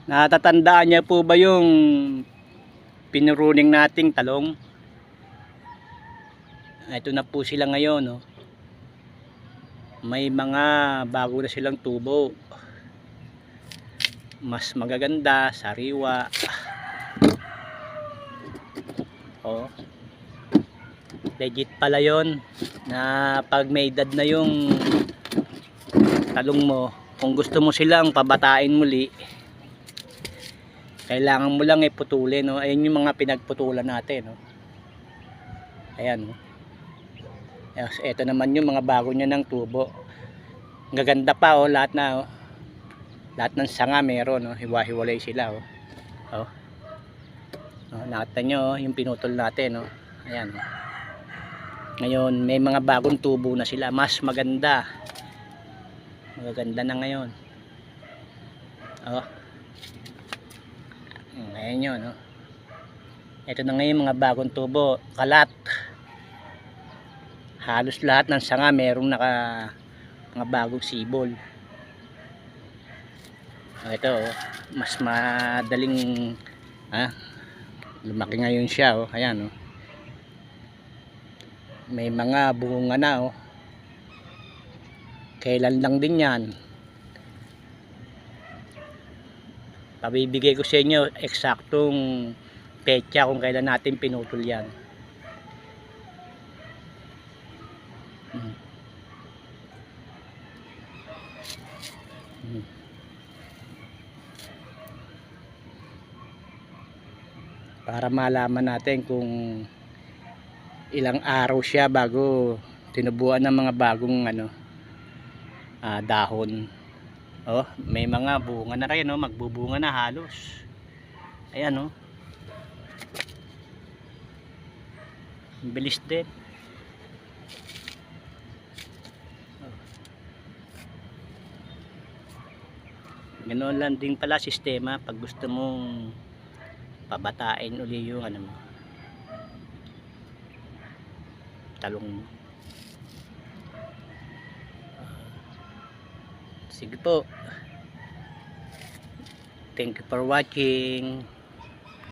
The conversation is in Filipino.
Natatandaan niya po ba yung pinuruning nating talong? Ito na po sila ngayon, no? May mga bago na silang tubo. Mas magaganda, sariwa. Oh. Legit pala yon na pag may edad na yung talong mo, kung gusto mo silang pabatain muli, kailangan mo lang iputulin, no? Ayun yung mga pinagputulan natin, no? Ayan, no? Ito naman yung mga bago niya ng tubo. Gaganda pa, oh, lahat na, oh. Lahat ng sanga meron, no? Hiwa-hiwalay sila, oh. Oh. Oh, nakita nyo, oh, yung pinutol natin, oh. Ayan, oh. Ngayon may mga bagong tubo na sila, mas maganda. Magaganda na ngayon. Oh. Ngayon yun, no? Ito na ngayon mga bagong tubo, kalat. Halos lahat ng sanga merong mga bagong sibol. Ito, oh, mas madaling lumaki ngayon siya, oh. Ayan, oh. May mga bunga na, oh. Kailan lang din yan. Pabibigay ko sa inyo eksaktong petsa kung kailan natin pinutol yan. Para malaman natin kung ilang araw siya bago tinubuan ng mga bagong dahon. Oh, may mga bunga na rin, oh, magbubunga na halos. Ayan, oh. Ang bilis din. Ganoon lang din pala sistema pag gusto mong pabatain uli yung talong mo. Sige po. Thank you for watching.